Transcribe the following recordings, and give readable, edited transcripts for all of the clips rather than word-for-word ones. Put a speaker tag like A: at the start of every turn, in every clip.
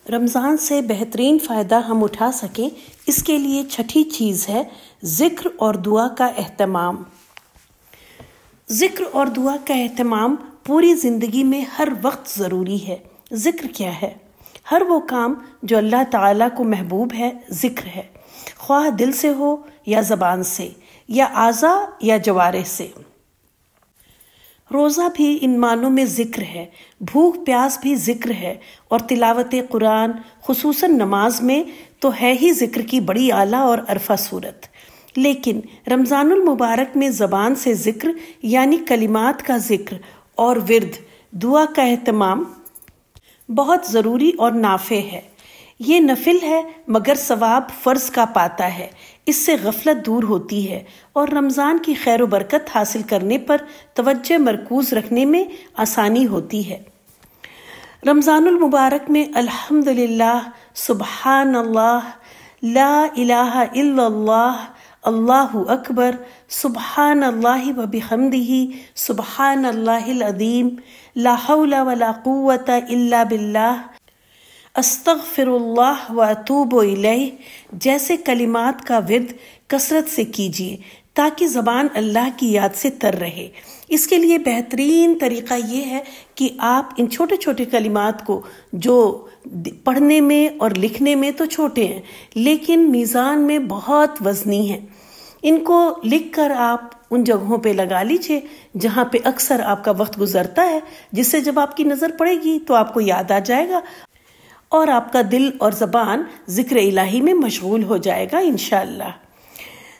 A: رمضان سے بہترین فائدہ ہم اٹھا سکیں اس کے لیے چھٹی چیز ہے ذکر اور دعا کا اہتمام۔ ذکر اور دعا کا اہتمام پوری زندگی میں ہر وقت ضروری ہے۔ ذکر کیا ہے؟ ہر وہ کام جو اللہ تعالیٰ کو محبوب ہے ذکر ہے، خواہ دل سے ہو یا زبان سے یا اعضاء یا جوارح سے۔ روزہ بھی ان معنوں میں ذکر ہے، بھوک پیاس بھی ذکر ہے، اور تلاوت قرآن خصوصاً نماز میں تو ہے ہی ذکر کی بڑی اعلیٰ اور عرفہ صورت۔ لیکن رمضان المبارک میں زبان سے ذکر یعنی کلمات کا ذکر اور ورد دعا کا اہتمام بہت ضروری اور نافع ہے۔ یہ نفل ہے مگر ثواب فرض کا پاتا ہے، اس سے غفلت دور ہوتی ہے اور رمضان کی خیر و برکت حاصل کرنے پر توجہ مرکوز رکھنے میں آسانی ہوتی ہے۔ رمضان المبارک میں الحمدللہ، سبحان اللہ، لا الہ الا اللہ، اللہ اکبر، سبحان اللہ و بحمدہ، سبحان اللہ العظیم، لا حول ولا قوت الا باللہ، استغفر اللہ و اتوب الیہ جیسے کلمات کا ورد کثرت سے کیجیے تاکہ زبان اللہ کی یاد سے تر رہے۔ اس کے لیے بہترین طریقہ یہ ہے کہ آپ ان چھوٹے چھوٹے کلمات کو جو پڑھنے میں اور لکھنے میں تو چھوٹے ہیں لیکن میزان میں بہت وزنی ہیں، ان کو لکھ کر آپ ان جگہوں پہ لگا لیجئے جہاں پہ اکثر آپ کا وقت گزرتا ہے، جس سے جب آپ کی نظر پڑے گی تو آپ کو یاد آ جائے گا اور آپ کا دل اور زبان ذکر الہی میں مشغول ہو جائے گا انشاءاللہ۔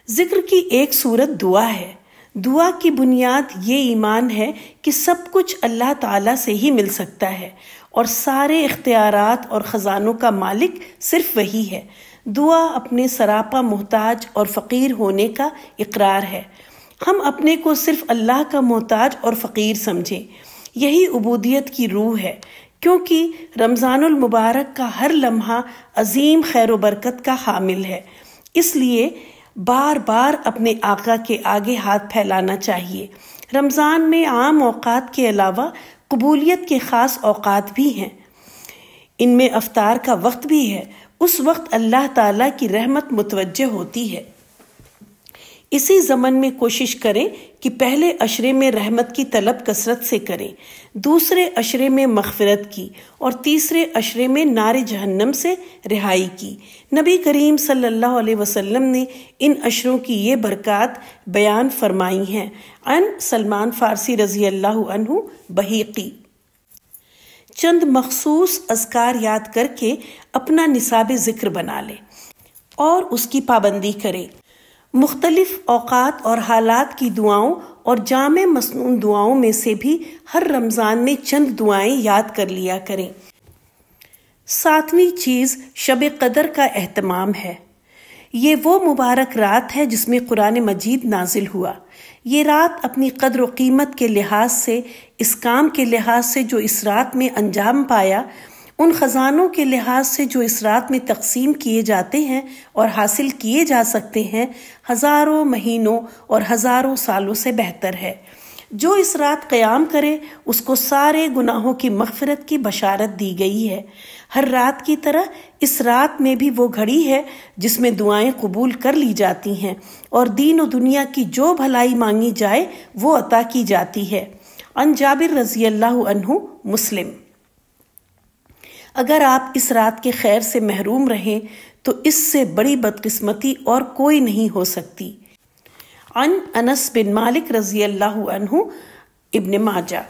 A: ذکر کی ایک صورت دعا ہے۔ دعا کی بنیاد یہ ایمان ہے کہ سب کچھ اللہ تعالیٰ سے ہی مل سکتا ہے اور سارے اختیارات اور خزانوں کا مالک صرف وہی ہے۔ دعا اپنے سراپا محتاج اور فقیر ہونے کا اقرار ہے۔ ہم اپنے کو صرف اللہ کا محتاج اور فقیر سمجھیں، یہی عبودیت کی روح ہے، کیونکہ رمضان المبارک کا ہر لمحہ عظیم خیر و برکت کا حامل ہے، اس لیے بار بار اپنے آقا کے آگے ہاتھ پھیلانا چاہیے۔ رمضان میں عام اوقات کے علاوہ قبولیت کے خاص اوقات بھی ہیں، ان میں افطار کا وقت بھی ہے، اس وقت اللہ تعالیٰ کی رحمت متوجہ ہوتی ہے۔ اسی ضمن میں کوشش کریں کہ پہلے عشرے میں رحمت کی طلب کثرت سے کریں، دوسرے عشرے میں مغفرت کی اور تیسرے عشرے میں نار جہنم سے رہائی کی۔ نبی کریم صلی اللہ علیہ وسلم نے ان عشروں کی یہ برکات بیان فرمائی ہیں۔ عن سلمان فارسی رضی اللہ عنہ بحیقی۔ چند مخصوص اذکار یاد کر کے اپنا نصاب ذکر بنا لیں اور اس کی پابندی کریں۔ مختلف اوقات اور حالات کی دعاؤں اور جامع مسنون دعاؤں میں سے بھی ہر رمضان میں چند دعائیں یاد کر لیا کریں۔ 7ویں چیز شب قدر کا اہتمام ہے۔ یہ وہ مبارک رات ہے جس میں قرآن مجید نازل ہوا۔ یہ رات اپنی قدر و قیمت کے لحاظ سے، اس کام کے لحاظ سے جو اس رات میں انجام پایا، ان خزانوں کے لحاظ سے جو اس رات میں تقسیم کیے جاتے ہیں اور حاصل کیے جا سکتے ہیں، ہزاروں مہینوں اور ہزاروں سالوں سے بہتر ہے۔ جو اس رات قیام کرے اس کو سارے گناہوں کی مغفرت کی بشارت دی گئی ہے۔ ہر رات کی طرح اس رات میں بھی وہ گھڑی ہے جس میں دعائیں قبول کر لی جاتی ہیں اور دین و دنیا کی جو بھلائی مانگی جائے وہ عطا کی جاتی ہے۔ عن جابر رضی اللہ عنہ، مسلم۔ اگر آپ اس رات کے خیر سے محروم رہیں تو اس سے بڑی بدقسمتی اور کوئی نہیں ہو سکتی۔ عن انس بن مالک رضی اللہ عنہ، ابن ماجہ۔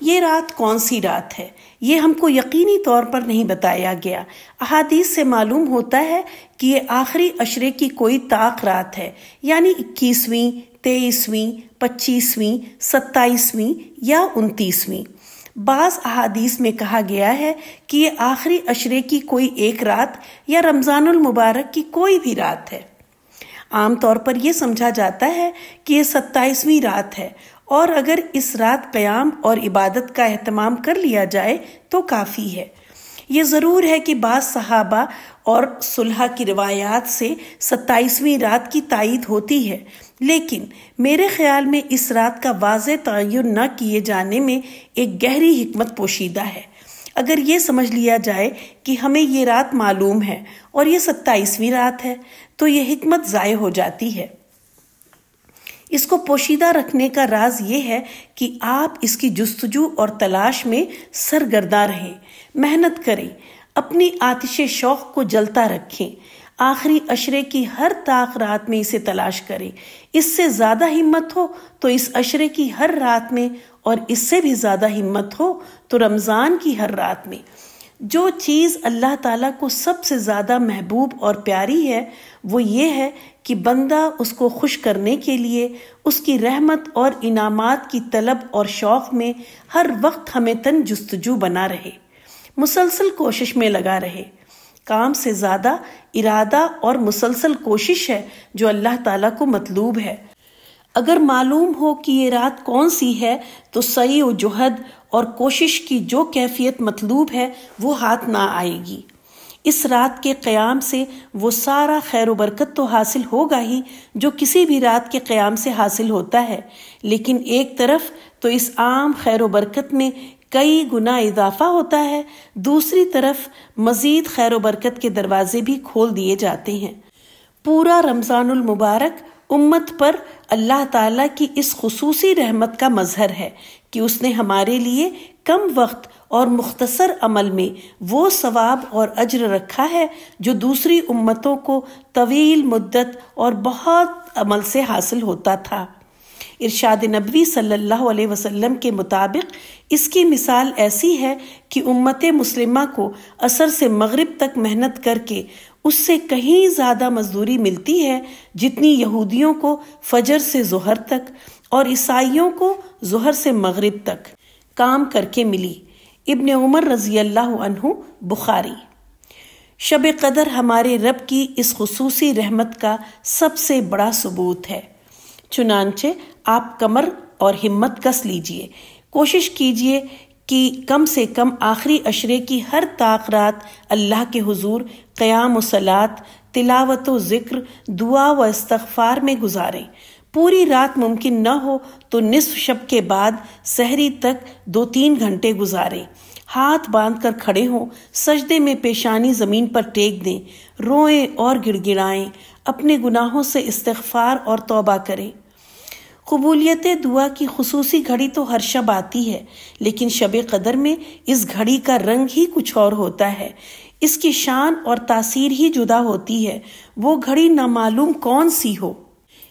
A: یہ رات کون سی رات ہے یہ ہم کو یقینی طور پر نہیں بتایا گیا۔ احادیث سے معلوم ہوتا ہے کہ یہ آخری عشرے کی کوئی طاق رات ہے، یعنی 21ویں، 23ویں، 25ویں، 27ویں یا 29ویں۔ بعض احادیث میں کہا گیا ہے کہ یہ آخری عشرے کی کوئی ایک رات یا رمضان المبارک کی کوئی بھی رات ہے۔ عام طور پر یہ سمجھا جاتا ہے کہ یہ 27ویں رات ہے، اور اگر اس رات قیام اور عبادت کا اہتمام کر لیا جائے تو کافی ہے۔ یہ ضرور ہے کہ بعض صحابہ اور صلحاء کی روایات سے 27ویں رات کی تائید ہوتی ہے، لیکن میرے خیال میں اس رات کا واضح تعین نہ کیے جانے میں ایک گہری حکمت پوشیدہ ہے۔ اگر یہ سمجھ لیا جائے کہ ہمیں یہ رات معلوم ہے اور یہ 27ویں رات ہے تو یہ حکمت ضائع ہو جاتی ہے۔ اس کو پوشیدہ رکھنے کا راز یہ ہے کہ آپ اس کی جستجو اور تلاش میں سرگرداں رہیں، محنت کریں، اپنی آتش شوق کو جلتا رکھیں، آخری عشرے کی ہر طاق رات میں اسے تلاش کریں۔ اس سے زیادہ ہمت ہو تو اس عشرے کی ہر رات میں، اور اس سے بھی زیادہ ہمت ہو تو رمضان کی ہر رات میں۔ جو چیز اللہ تعالیٰ کو سب سے زیادہ محبوب اور پیاری ہے وہ یہ ہے کہ بندہ اس کو خوش کرنے کے لیے اس کی رحمت اور انعامات کی طلب اور شوق میں ہر وقت ہمیں جستجو بنا رہے، مسلسل کوشش میں لگا رہے۔ کام سے زیادہ ارادہ اور مسلسل کوشش ہے جو اللہ تعالیٰ کو مطلوب ہے۔ اگر معلوم ہو کہ یہ رات کون سی ہے تو سعی و جہد اور کوشش کی جو کیفیت مطلوب ہے وہ ہاتھ نہ آئے گی۔ اس رات کے قیام سے وہ سارا خیر و برکت تو حاصل ہوگا ہی جو کسی بھی رات کے قیام سے حاصل ہوتا ہے، لیکن ایک طرف تو اس عام خیر و برکت میں کئی گنا اضافہ ہوتا ہے، دوسری طرف مزید خیر و برکت کے دروازے بھی کھول دیے جاتے ہیں۔ پورا رمضان المبارک امت پر اللہ تعالیٰ کی اس خصوصی رحمت کا مظہر ہے کہ اس نے ہمارے لیے کم وقت اور مختصر عمل میں وہ ثواب اور اجر رکھا ہے جو دوسری امتوں کو طویل مدت اور بہت عمل سے حاصل ہوتا تھا۔ ارشاد نبوی صلی اللہ علیہ وسلم کے مطابق اس کی مثال ایسی ہے کہ امت مسلمہ کو عصر سے مغرب تک محنت کر کے اس سے کہیں زیادہ مزدوری ملتی ہے جتنی یہودیوں کو فجر سے ظہر تک اور عیسائیوں کو ظہر سے مغرب تک کام کر کے ملی۔ ابن عمر رضی اللہ عنہ، بخاری۔ شب قدر ہمارے رب کی اس خصوصی رحمت کا سب سے بڑا ثبوت ہے، چنانچہ آپ کمر اور ہمت کس لیجئے، کوشش کیجئے کہ کم سے کم آخری عشرے کی ہر طاق رات اللہ کے حضور قیام و صلاۃ، تلاوت و ذکر، دعا و استغفار میں گزاریں۔ پوری رات ممکن نہ ہو تو نصف شب کے بعد سحری تک 2-3 گھنٹے گزاریں، ہاتھ باندھ کر کھڑے ہوں، سجدے میں پیشانی زمین پر ٹیک دیں، روئیں اور گڑ گڑائیں، اپنے گناہوں سے استغفار اور توبہ کریں۔ قبولیت دعا کی خصوصی گھڑی تو ہر شب آتی ہے، لیکن شب قدر میں اس گھڑی کا رنگ ہی کچھ اور ہوتا ہے، اس کی شان اور تاثیر ہی جدا ہوتی ہے، وہ گھڑی نامعلوم کون سی ہو۔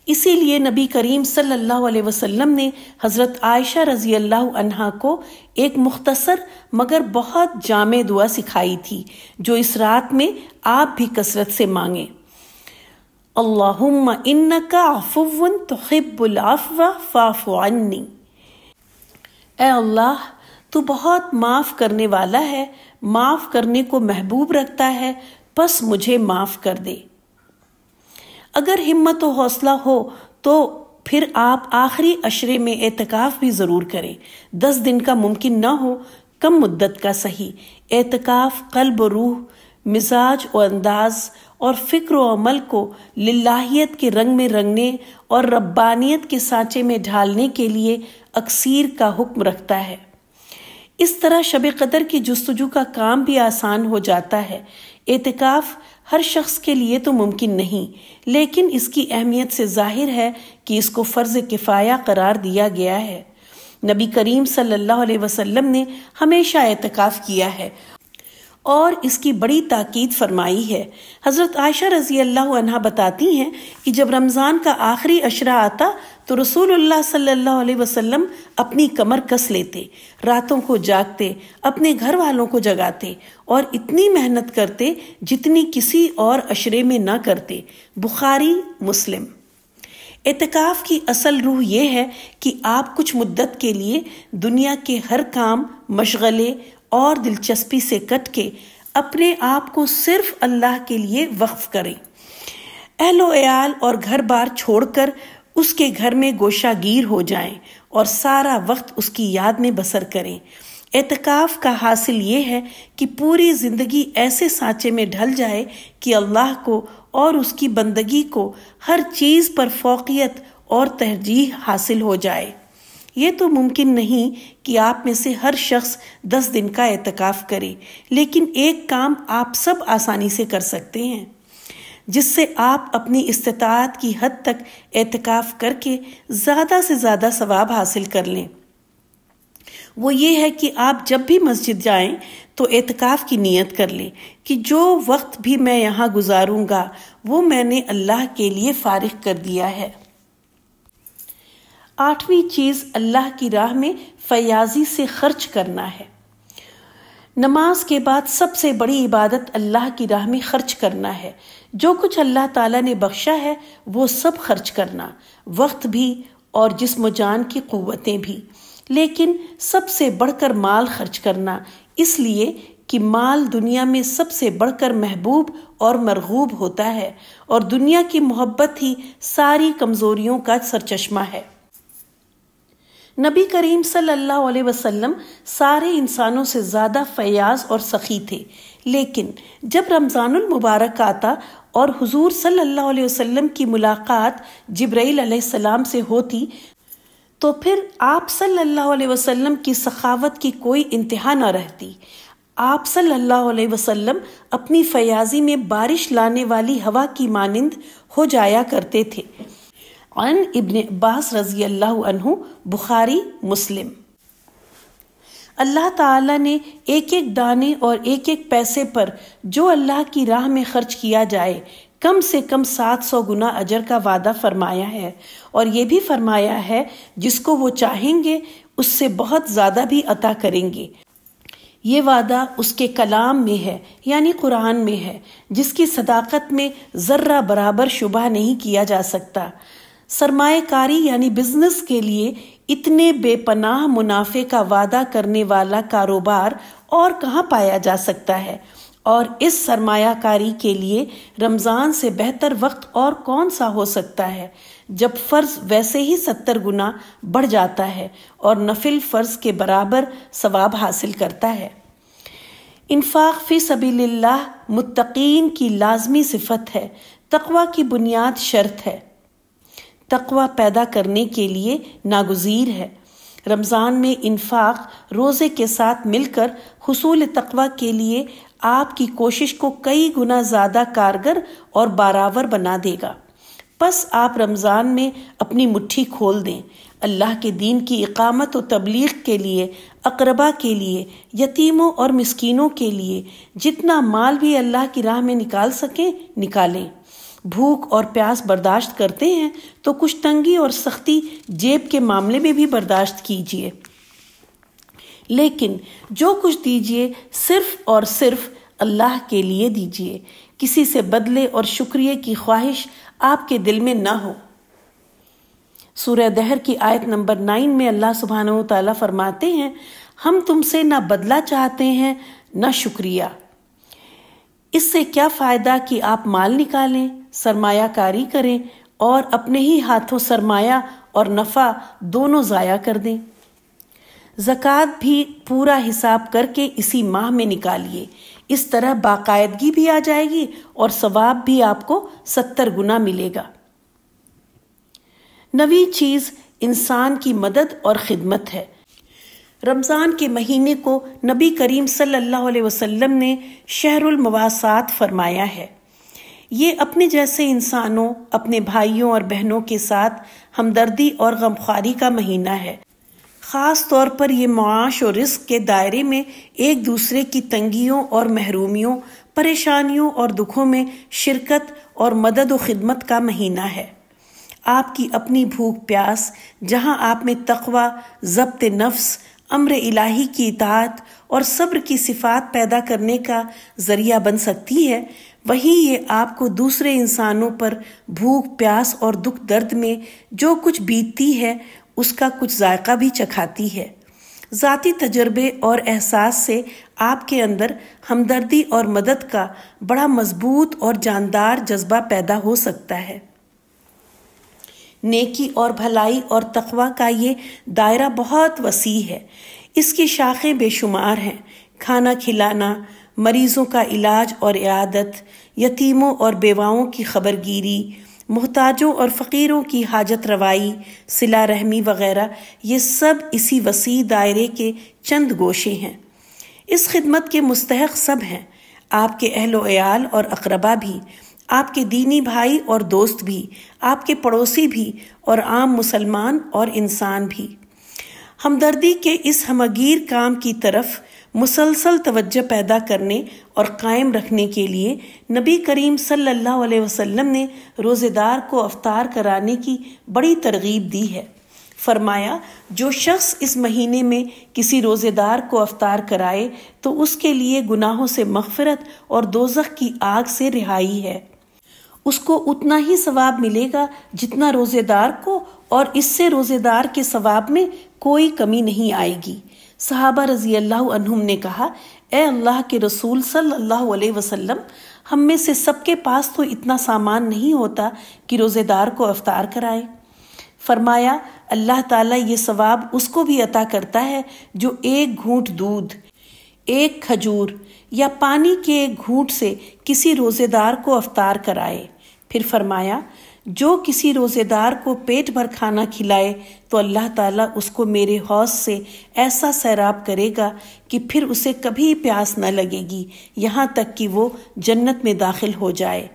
A: اسی لیے نبی کریم صلی اللہ علیہ وسلم نے حضرت عائشہ رضی اللہ عنہا کو ایک مختصر مگر بہت جامع دعا سکھائی تھی جو اس رات میں آپ بھی کثرت سے مانگیں۔ اللہم انک عفو تحب العفو فاعف عنی۔ اے اللہ، تو بہت معاف کرنے والا ہے، معاف کرنے کو محبوب رکھتا ہے، پس مجھے معاف کر دے۔ اگر ہمت و حوصلہ ہو تو پھر آپ آخری عشرے میں اعتکاف بھی ضرور کریں۔ 10 دن کا ممکن نہ ہو، کم مدت کا صحیح۔ اعتکاف قلب و روح، مزاج و انداز اور فکر و عمل کو للہیت کے رنگ میں رنگنے اور ربانیت کے سانچے میں ڈھالنے کے لیے اکثیر کا حکم رکھتا ہے۔ اس طرح شب قدر کی جستجو کا کام بھی آسان ہو جاتا ہے۔ اعتکاف ہر شخص کے لیے تو ممکن نہیں، لیکن اس کی اہمیت سے ظاہر ہے کہ اس کو فرض کفایہ قرار دیا گیا ہے۔ نبی کریم صلی اللہ علیہ وسلم نے ہمیشہ اعتکاف کیا ہے اور اس کی بڑی تاکید فرمائی ہے۔ حضرت عائشہ رضی اللہ عنہا بتاتی ہیں کہ جب رمضان کا آخری عشرہ آتا تو رسول اللہ صلی اللہ علیہ وسلم اپنی کمر کس لیتے، راتوں کو جاگتے، اپنے گھر والوں کو جگاتے اور اتنی محنت کرتے جتنی کسی اور عشرے میں نہ کرتے۔ بخاری، مسلم۔ اعتکاف کی اصل روح یہ ہے کہ آپ کچھ مدت کے لیے دنیا کے ہر کام، مشغلے اور دلچسپی سے کٹ کے اپنے آپ کو صرف اللہ کے لیے وقف کریں، اہل و عیال اور گھر بار چھوڑ کر اس کے گھر میں گوشہ گیر ہو جائیں اور سارا وقت اس کی یاد میں بسر کریں۔ اعتکاف کا حاصل یہ ہے کہ پوری زندگی ایسے سانچے میں ڈھل جائے کہ اللہ کو اور اس کی بندگی کو ہر چیز پر فوقیت اور ترجیح حاصل ہو جائے۔ یہ تو ممکن نہیں کہ آپ میں سے ہر شخص 10 دن کا اعتکاف کرے، لیکن ایک کام آپ سب آسانی سے کر سکتے ہیں جس سے آپ اپنی استطاعت کی حد تک اعتکاف کر کے زیادہ سے زیادہ ثواب حاصل کر لیں۔ وہ یہ ہے کہ آپ جب بھی مسجد جائیں تو اعتکاف کی نیت کر لیں کہ جو وقت بھی میں یہاں گزاروں گا وہ میں نے اللہ کے لیے فارغ کر دیا ہے۔ 8ویں چیز اللہ کی راہ میں فیاضی سے خرچ کرنا ہے۔ نماز کے بعد سب سے بڑی عبادت اللہ کی راہ میں خرچ کرنا ہے۔ جو کچھ اللہ تعالیٰ نے بخشا ہے وہ سب خرچ کرنا، وقت بھی اور جسم و جان کی قوتیں بھی، لیکن سب سے بڑھ کر مال خرچ کرنا، اس لیے کہ مال دنیا میں سب سے بڑھ کر محبوب اور مرغوب ہوتا ہے، اور دنیا کی محبت ہی ساری کمزوریوں کا سرچشمہ ہے۔ نبی کریم صلی اللہ علیہ وسلم سارے انسانوں سے زیادہ فیاض اور سخی تھے، لیکن جب رمضان المبارک آتا اور حضور صلی اللہ علیہ وسلم کی ملاقات جبرائیل علیہ السلام سے ہوتی تو پھر آپ صلی اللہ علیہ وسلم کی سخاوت کی کوئی انتہا نہ رہتی۔ آپ صلی اللہ علیہ وسلم اپنی فیاضی میں بارش لانے والی ہوا کی مانند ہو جایا کرتے تھے۔ عن ابن عباس رضی اللہ عنہ، بخاری مسلم۔ اللہ تعالیٰ نے ایک ایک دانے اور ایک ایک پیسے پر جو اللہ کی راہ میں خرچ کیا جائے کم سے کم 700 گنا اجر کا وعدہ فرمایا ہے، اور یہ بھی فرمایا ہے جس کو وہ چاہیں گے اس سے بہت زیادہ بھی عطا کریں گے۔ یہ وعدہ اس کے کلام میں ہے، یعنی قرآن میں ہے، جس کی صداقت میں ذرہ برابر شبہ نہیں کیا جا سکتا۔ سرمایہ کاری یعنی بزنس کے لیے اتنے بے پناہ منافع کا وعدہ کرنے والا کاروبار اور کہاں پایا جا سکتا ہے، اور اس سرمایہ کاری کے لیے رمضان سے بہتر وقت اور کون سا ہو سکتا ہے جب فرض ویسے ہی 70 گنا بڑھ جاتا ہے اور نفل فرض کے برابر ثواب حاصل کرتا ہے۔ انفاق فی سبیل اللہ متقین کی لازمی صفت ہے، تقوی کی بنیاد شرط ہے، تقوی پیدا کرنے کے لیے ناگزیر ہے۔ رمضان میں انفاق روزے کے ساتھ مل کر حصول تقوی کے لیے آپ کی کوشش کو کئی گنا زیادہ کارگر اور بارآور بنا دے گا۔ پس آپ رمضان میں اپنی مٹھی کھول دیں، اللہ کے دین کی اقامت و تبلیغ کے لیے، اقربا کے لیے، یتیموں اور مسکینوں کے لیے جتنا مال بھی اللہ کی راہ میں نکال سکیں نکالیں۔ بھوک اور پیاس برداشت کرتے ہیں تو کچھ تنگی اور سختی جیب کے معاملے میں بھی برداشت کیجیے، لیکن جو کچھ دیجیے صرف اور صرف اللہ کے لیے دیجیے، کسی سے بدلے اور شکریہ کی خواہش آپ کے دل میں نہ ہو۔ سورہ دہر کی آیت نمبر 9 میں اللہ سبحانہ و تعالیٰ فرماتے ہیں، ہم تم سے نہ بدلہ چاہتے ہیں نہ شکریہ۔ اس سے کیا فائدہ کہ آپ مال نکالیں، سرمایہ کاری کریں اور اپنے ہی ہاتھوں سرمایہ اور نفع دونوں ضائع کر دیں۔ زکوٰۃ بھی پورا حساب کر کے اسی ماہ میں نکالیے، اس طرح باقاعدگی بھی آ جائے گی اور ثواب بھی آپ کو 70 گنا ملے گا۔ 9ویں چیز انسان کی مدد اور خدمت ہے۔ رمضان کے مہینے کو نبی کریم صلی اللہ علیہ وسلم نے شہر المواسات فرمایا ہے۔ یہ اپنے جیسے انسانوں، اپنے بھائیوں اور بہنوں کے ساتھ ہمدردی اور غمخواری کا مہینہ ہے۔ خاص طور پر یہ معاش اور رزق کے دائرے میں ایک دوسرے کی تنگیوں اور محرومیوں، پریشانیوں اور دکھوں میں شرکت اور مدد و خدمت کا مہینہ ہے۔ آپ کی اپنی بھوک پیاس جہاں آپ میں تقوی، ضبط نفس، امر الہی کی اطاعت اور صبر کی صفات پیدا کرنے کا ذریعہ بن سکتی ہے، وہیں یہ آپ کو دوسرے انسانوں پر بھوک پیاس اور دکھ درد میں جو کچھ بیتتی ہے اس کا کچھ ذائقہ بھی چکھاتی ہے۔ ذاتی تجربے اور احساس سے آپ کے اندر ہمدردی اور مدد کا بڑا مضبوط اور جاندار جذبہ پیدا ہو سکتا ہے۔ نیکی اور بھلائی اور تقوی کا یہ دائرہ بہت وسیع ہے، اس کی شاخیں بے شمار ہیں۔ کھانا کھلانا، مریضوں کا علاج اور عیادت، یتیموں اور بیواؤں کی خبرگیری، محتاجوں اور فقیروں کی حاجت روائی، صلہ رحمی وغیرہ، یہ سب اسی وسیع دائرے کے چند گوشے ہیں۔ اس خدمت کے مستحق سب ہیں، آپ کے اہل و عیال اور اقربا بھی، آپ کے دینی بھائی اور دوست بھی، آپ کے پڑوسی بھی، اور عام مسلمان اور انسان بھی۔ ہمدردی کے اس ہمگیر کام کی طرف مسلسل توجہ پیدا کرنے اور قائم رکھنے کے لیے نبی کریم صلی اللہ علیہ وسلم نے روزے دار کو افطار کرانے کی بڑی ترغیب دی ہے۔ فرمایا، جو شخص اس مہینے میں کسی روزے دار کو افطار کرائے تو اس کے لیے گناہوں سے مغفرت اور دوزخ کی آگ سے رہائی ہے۔ اس کو اتنا ہی ثواب ملے گا جتنا روزے دار کو، اور اس سے روزے دار کے ثواب میں کوئی کمی نہیں آئے گی۔ صحابہ رضی اللہ عنہم نے کہا، اے اللہ کے رسول صلی اللہ علیہ وسلم، ہم میں سے سب کے پاس تو اتنا سامان نہیں ہوتا کہ روزے دار کو افطار کرائے۔ فرمایا، اللہ تعالیٰ یہ ثواب اس کو بھی عطا کرتا ہے جو ایک گھونٹ دودھ، ایک کھجور یا پانی کے ایک گھونٹ سے کسی روزے دار کو افطار کرائے۔ پھر فرمایا، جو کسی روزے دار کو پیٹ بھر کھانا کھلائے تو اللہ تعالیٰ اس کو میرے حوض سے ایسا سیراب کرے گا کہ پھر اسے کبھی پیاس نہ لگے گی، یہاں تک کہ وہ جنت میں داخل ہو جائے۔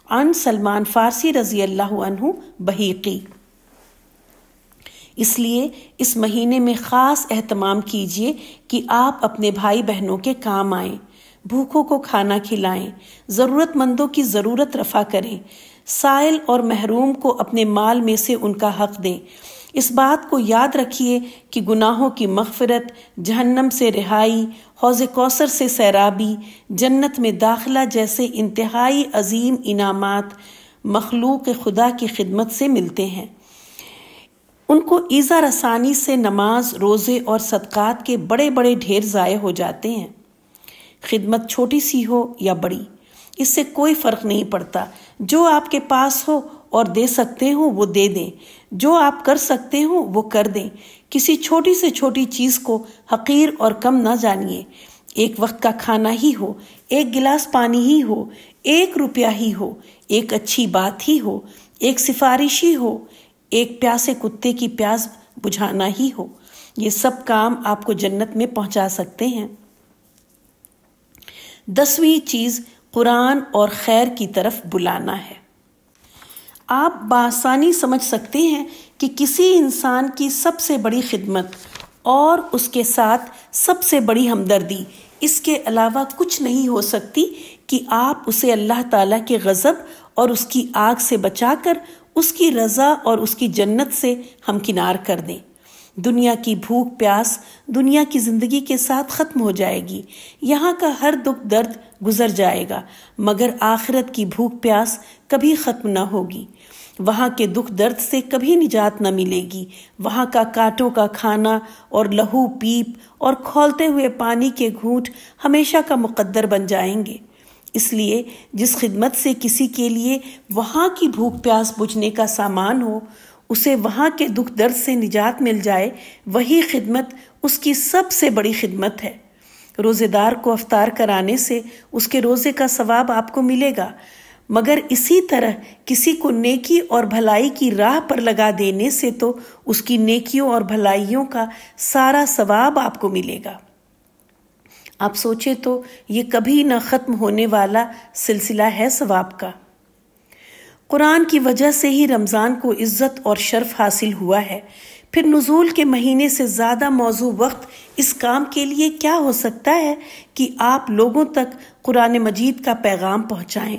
A: عن سلمان فارسی رضی اللہ عنہ، بحیقی۔ اس لیے اس مہینے میں خاص اہتمام کیجیے کہ آپ اپنے بھائی بہنوں کے کام آئیں، بھوکوں کو کھانا کھلائیں، ضرورت مندوں کی ضرورت رفع کریں، سائل اور محروم کو اپنے مال میں سے ان کا حق دیں۔ اس بات کو یاد رکھیے کہ گناہوں کی مغفرت، جہنم سے رہائی، حوض کوثر سے سیرابی، جنت میں داخلہ جیسے انتہائی عظیم انعامات مخلوق خدا کی خدمت سے ملتے ہیں۔ ان کو ایذا رسانی سے نماز، روزے اور صدقات کے بڑے بڑے ڈھیر ضائع ہو جاتے ہیں۔ خدمت چھوٹی سی ہو یا بڑی، اس سے کوئی فرق نہیں پڑتا۔ جو آپ کے پاس ہو اور دے سکتے ہو وہ دے دیں، جو آپ کر سکتے ہو وہ کر دیں۔ کسی چھوٹی سے چھوٹی چیز کو حقیر اور کم نہ جانیے۔ ایک وقت کا کھانا ہی ہو، ایک گلاس پانی ہی ہو، 1 روپیہ ہی ہو، ایک اچھی بات ہی ہو، ایک سفارش ہی ہو، ایک پیاسے کتے کی پیاس بجھانا ہی ہو، یہ سب کام آپ کو جنت میں پہنچا سکتے ہیں۔ 10ویں چیز قرآن اور خیر کی طرف بلانا ہے۔ آپ بآسانی سمجھ سکتے ہیں کہ کسی انسان کی سب سے بڑی خدمت اور اس کے ساتھ سب سے بڑی ہمدردی اس کے علاوہ کچھ نہیں ہو سکتی کہ آپ اسے اللہ تعالیٰ کے غضب اور اس کی آگ سے بچا کر اس کی رضا اور اس کی جنت سے ہمکنار کر دیں۔ دنیا کی بھوک پیاس دنیا کی زندگی کے ساتھ ختم ہو جائے گی، یہاں کا ہر دکھ درد گزر جائے گا، مگر آخرت کی بھوک پیاس کبھی ختم نہ ہوگی۔ وہاں کے دکھ درد سے کبھی نجات نہ ملے گی، وہاں کا کانٹوں کا کھانا اور لہو پیپ اور کھولتے ہوئے پانی کے گھونٹ ہمیشہ کا مقدر بن جائیں گے۔ اس لیے جس خدمت سے کسی کے لیے وہاں کی بھوک پیاس بجھنے کا سامان ہو، اسے وہاں کے دکھ درد سے نجات مل جائے، وہی خدمت اس کی سب سے بڑی خدمت ہے۔ روزے دار کو افطار کرانے سے اس کے روزے کا ثواب آپ کو ملے گا، مگر اسی طرح کسی کو نیکی اور بھلائی کی راہ پر لگا دینے سے تو اس کی نیکیوں اور بھلائیوں کا سارا ثواب آپ کو ملے گا۔ آپ سوچیں تو یہ کبھی نہ ختم ہونے والا سلسلہ ہے ثواب کا۔ قرآن کی وجہ سے ہی رمضان کو عزت اور شرف حاصل ہوا ہے، پھر نزول کے مہینے سے زیادہ موزوں وقت اس کام کے لیے کیا ہو سکتا ہے کہ آپ لوگوں تک قرآن مجید کا پیغام پہنچائیں،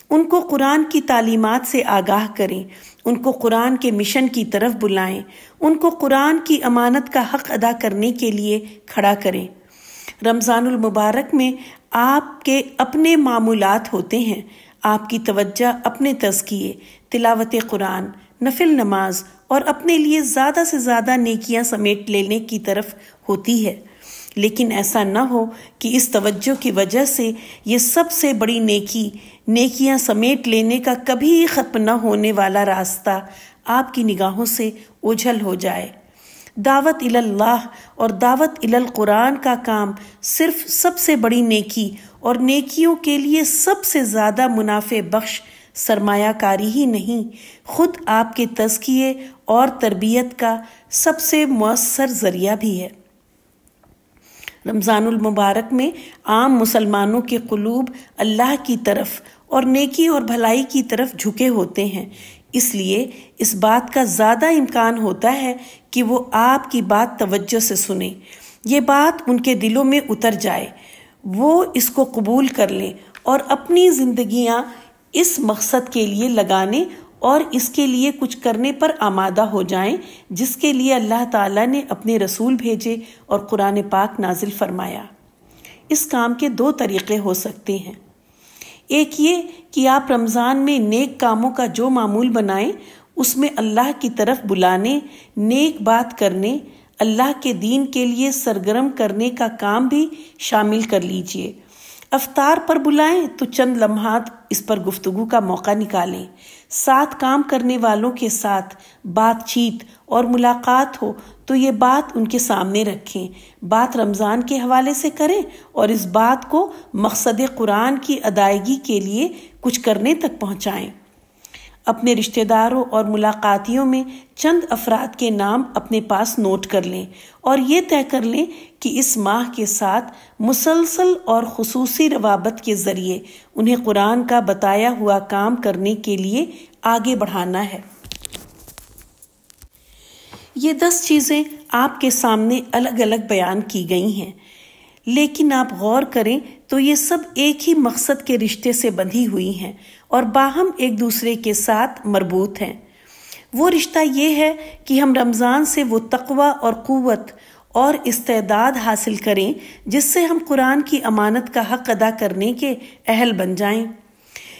A: ان کو قرآن کی تعلیمات سے آگاہ کریں، ان کو قرآن کے مشن کی طرف بلائیں، ان کو قرآن کی امانت کا حق ادا کرنے کے لیے کھڑا کریں۔ رمضان المبارک میں آپ کے اپنے معمولات ہوتے ہیں، آپ کی توجہ اپنے تزکیے، تلاوت قرآن، نفل نماز اور اپنے لیے زیادہ سے زیادہ نیکیاں سمیٹ لینے کی طرف ہوتی ہے، لیکن ایسا نہ ہو کہ اس توجہ کی وجہ سے یہ سب سے بڑی نیکیاں سمیٹ لینے کا کبھی ختم نہ ہونے والا راستہ آپ کی نگاہوں سے اوجھل ہو جائے۔ دعوت اللہ اور دعوت القرآن کا کام صرف سب سے بڑی نیکی اور نیکیوں کے لیے سب سے زیادہ منافع بخش سرمایہ کاری ہی نہیں، خود آپ کے تزکیے اور تربیت کا سب سے مؤثر ذریعہ بھی ہے۔ رمضان المبارک میں عام مسلمانوں کے قلوب اللہ کی طرف اور نیکی اور بھلائی کی طرف جھکے ہوتے ہیں، اس لیے اس بات کا زیادہ امکان ہوتا ہے کہ وہ آپ کی بات توجہ سے سنیں، یہ بات ان کے دلوں میں اتر جائے، وہ اس کو قبول کر لیں اور اپنی زندگیاں اس مقصد کے لیے لگانے اور اس کے لیے کچھ کرنے پر آمادہ ہو جائیں جس کے لیے اللہ تعالیٰ نے اپنے رسول بھیجے اور قرآن پاک نازل فرمایا۔ اس کام کے دو طریقے ہو سکتے ہیں، ایک یہ کہ آپ رمضان میں نیک کاموں کا جو معمول بنائیں، اس میں اللہ کی طرف بلانے، نیک بات کرنے، اللہ کے دین کے لیے سرگرم کرنے کا کام بھی شامل کر لیجئے۔ افطار پر بلائیں تو چند لمحات اس پر گفتگو کا موقع نکالیں، ساتھ کام کرنے والوں کے ساتھ بات چیت اور ملاقات ہو تو یہ بات ان کے سامنے رکھیں، بات رمضان کے حوالے سے کریں اور اس بات کو مقصد قرآن کی ادائیگی کے لیے کچھ کرنے تک پہنچائیں۔ اپنے رشتہ داروں اور ملاقاتیوں میں چند افراد کے نام اپنے پاس نوٹ کر لیں اور یہ طے کر لیں کہ اس ماہ کے ساتھ مسلسل اور خصوصی روابط کے ذریعے انہیں قرآن کا بتایا ہوا کام کرنے کے لیے آگے بڑھانا ہے۔ یہ 10 چیزیں آپ کے سامنے الگ الگ بیان کی گئی ہیں، لیکن آپ غور کریں تو یہ سب ایک ہی مقصد کے رشتے سے بندھی ہوئی ہیں اور باہم ایک دوسرے کے ساتھ مربوط ہیں۔ وہ رشتہ یہ ہے کہ ہم رمضان سے وہ تقوی اور قوت اور استعداد حاصل کریں جس سے ہم قرآن کی امانت کا حق ادا کرنے کے اہل بن جائیں۔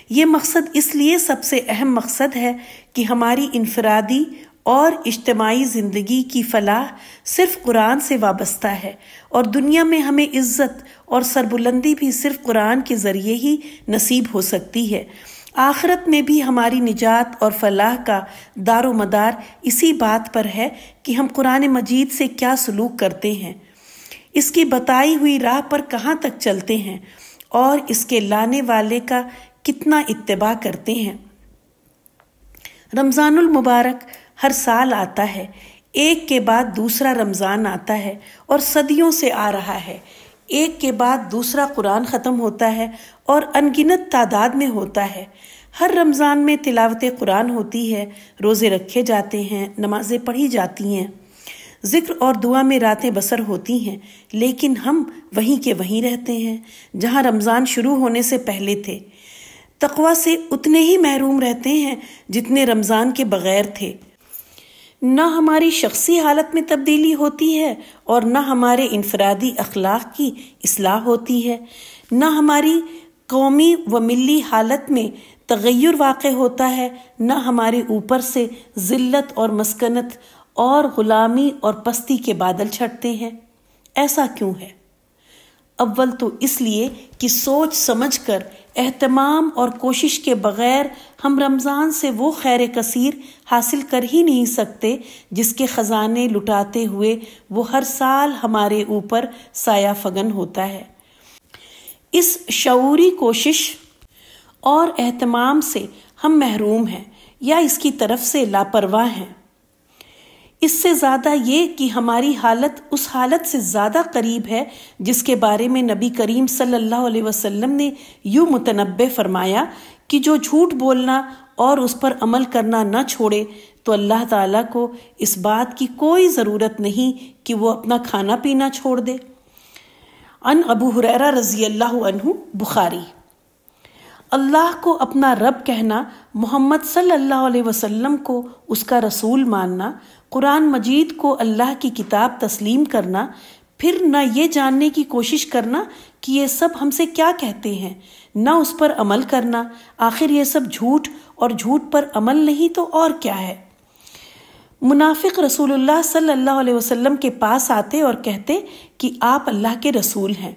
A: یہ مقصد اس لیے سب سے اہم مقصد ہے کہ ہماری انفرادی اور اجتماعی زندگی کی فلاح صرف قرآن سے وابستہ ہے اور دنیا میں ہمیں عزت اور سربلندی بھی صرف قرآن کے ذریعے ہی نصیب ہو سکتی ہے۔ آخرت میں بھی ہماری نجات اور فلاح کا دار و مدار اسی بات پر ہے کہ ہم قرآن مجید سے کیا سلوک کرتے ہیں، اس کی بتائی ہوئی راہ پر کہاں تک چلتے ہیں اور اس کے لانے والے کا کتنا اتباع کرتے ہیں۔ رمضان المبارک ہر سال آتا ہے، ایک کے بعد دوسرا رمضان آتا ہے اور صدیوں سے آ رہا ہے، ایک کے بعد دوسرا قرآن ختم ہوتا ہے اور انگنت تعداد میں ہوتا ہے۔ ہر رمضان میں تلاوت قرآن ہوتی ہے، روزے رکھے جاتے ہیں، نمازیں پڑھی جاتی ہیں، ذکر اور دعا میں راتیں بسر ہوتی ہیں، لیکن ہم وہیں کے وہیں رہتے ہیں جہاں رمضان شروع ہونے سے پہلے تھے۔ تقوی سے اتنے ہی محروم رہتے ہیں جتنے رمضان کے بغیر تھے۔ نہ ہماری شخصی حالت میں تبدیلی ہوتی ہے اور نہ ہمارے انفرادی اخلاق کی اصلاح ہوتی ہے، نہ ہماری قومی و ملی حالت میں تغیر واقع ہوتا ہے، نہ ہمارے اوپر سے ذلت اور مسکنت اور غلامی اور پستی کے بادل چھٹتے ہیں۔ ایسا کیوں ہے؟ اول تو اس لیے کہ سوچ سمجھ کر، اہتمام اور کوشش کے بغیر ہم رمضان سے وہ خیر کثیر حاصل کر ہی نہیں سکتے جس کے خزانے لٹاتے ہوئے وہ ہر سال ہمارے اوپر سایہ فگن ہوتا ہے۔ اس شعوری کوشش اور اہتمام سے ہم محروم ہیں یا اس کی طرف سے لاپرواہ ہیں۔ اس سے زیادہ یہ کہ ہماری حالت اس حالت سے زیادہ قریب ہے جس کے بارے میں نبی کریم صلی اللہ علیہ وسلم نے یوں متنبہ فرمایا کہ جو جھوٹ بولنا اور اس پر عمل کرنا نہ چھوڑے تو اللہ تعالیٰ کو اس بات کی کوئی ضرورت نہیں کہ وہ اپنا کھانا پینا چھوڑ دے۔ عن ابو ہریرہ رضی اللہ عنہ، بخاری۔ اللہ کو اپنا رب کہنا، محمد صلی اللہ علیہ وسلم کو اس کا رسول ماننا، قرآن مجید کو اللہ کی کتاب تسلیم کرنا، پھر نہ یہ جاننے کی کوشش کرنا کہ یہ سب ہم سے کیا کہتے ہیں، نہ اس پر عمل کرنا، آخر یہ سب جھوٹ اور جھوٹ پر عمل نہیں تو اور کیا ہے۔ منافق رسول اللہ صلی اللہ علیہ وسلم کے پاس آتے اور کہتے کہ آپ اللہ کے رسول ہیں۔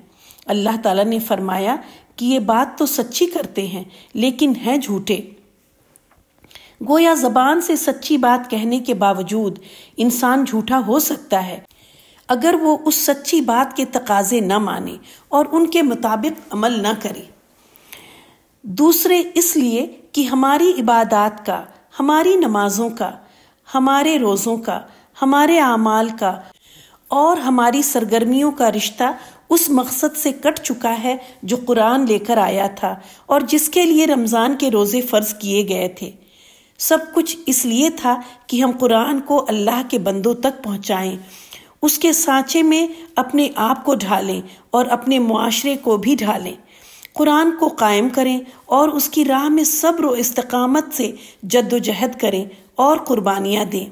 A: اللہ تعالیٰ نے فرمایا کہ یہ بات تو سچی کرتے ہیں لیکن ہیں جھوٹے۔ گویا زبان سے سچی بات کہنے کے باوجود انسان جھوٹا ہو سکتا ہے اگر وہ اس سچی بات کے تقاضے نہ مانے اور ان کے مطابق عمل نہ کرے۔ دوسرے اس لیے کہ ہماری عبادات کا، ہماری نمازوں کا، ہمارے روزوں کا، ہمارے اعمال کا اور ہماری سرگرمیوں کا رشتہ اس مقصد سے کٹ چکا ہے جو قرآن لے کر آیا تھا اور جس کے لیے رمضان کے روزے فرض کیے گئے تھے۔ سب کچھ اس لیے تھا کہ ہم قرآن کو اللہ کے بندوں تک پہنچائیں، اس کے سانچے میں اپنے آپ کو ڈھالیں اور اپنے معاشرے کو بھی ڈھالیں، قرآن کو قائم کریں اور اس کی راہ میں صبر و استقامت سے جد و جہد کریں اور قربانیاں دیں۔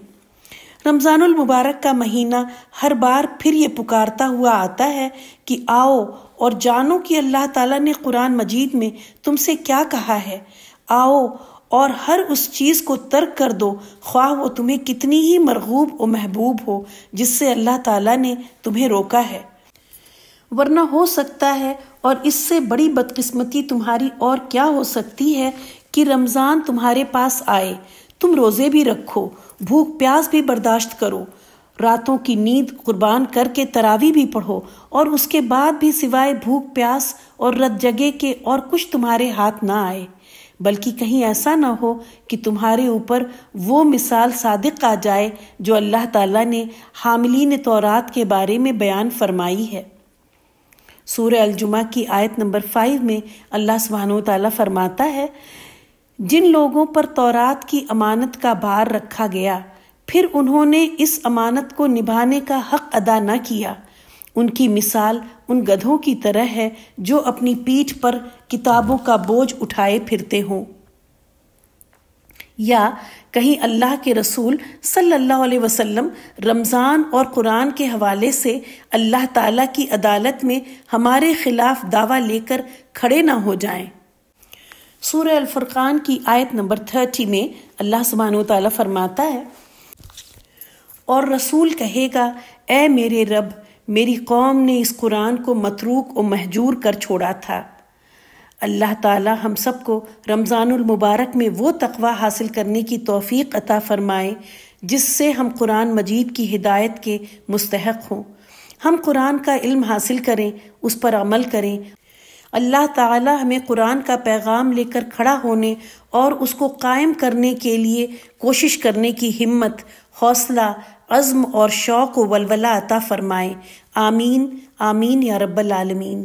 A: رمضان المبارک کا مہینہ ہر بار پھر یہ پکارتا ہوا آتا ہے کہ آؤ اور جانو کہ اللہ تعالیٰ نے قرآن مجید میں تم سے کیا کہا ہے۔ آؤ اور ہر اس چیز کو ترک کر دو، خواہ وہ تمہیں کتنی ہی مرغوب و محبوب ہو جس سے اللہ تعالیٰ نے تمہیں روکا ہے، ورنہ ہو سکتا ہے اور اس سے بڑی بدقسمتی تمہاری اور کیا ہو سکتی ہے کہ رمضان تمہارے پاس آئے، تم روزے بھی رکھو، بھوک پیاس بھی برداشت کرو، راتوں کی نیند قربان کر کے تراویح بھی پڑھو، اور اس کے بعد بھی سوائے بھوک پیاس اور رت جگے کے اور کچھ تمہارے ہاتھ نہ آئے، بلکہ کہیں ایسا نہ ہو کہ تمہارے اوپر وہ مثال صادق آ جائے جو اللہ تعالیٰ نے حاملین تورات کے بارے میں بیان فرمائی ہے۔ سورہ الجمعہ کی آیت نمبر 5 میں اللہ سبحانہ و تعالیٰ فرماتا ہے، جن لوگوں پر تورات کی امانت کا بار رکھا گیا پھر انہوں نے اس امانت کو نبھانے کا حق ادا نہ کیا، ان کی مثال ان گدھوں کی طرح ہے جو اپنی پیٹھ پر کتابوں کا بوجھ اٹھائے پھرتے ہوں۔ یا کہیں اللہ کے رسول صلی اللہ علیہ وسلم رمضان اور قرآن کے حوالے سے اللہ تعالیٰ کی عدالت میں ہمارے خلاف دعویٰ لے کر کھڑے نہ ہو جائیں۔ سورہ الفرقان کی آیت نمبر 30 میں اللہ سبحانہ وتعالیٰ فرماتا ہے، اور رسول کہے گا، اے میرے رب، میری قوم نے اس قرآن کو متروک و مہجور کر چھوڑا تھا۔ اللہ تعالی ہم سب کو رمضان المبارک میں وہ تقوی حاصل کرنے کی توفیق عطا فرمائے جس سے ہم قرآن مجید کی ہدایت کے مستحق ہوں۔ ہم قرآن کا علم حاصل کریں، اس پر عمل کریں۔ اللہ تعالی ہمیں قرآن کا پیغام لے کر کھڑا ہونے اور اس کو قائم کرنے کے لیے کوشش کرنے کی ہمت، حوصلہ، عزم اور شوق و ولولہ عطا فرمائے۔ آمین آمین یا رب العالمین۔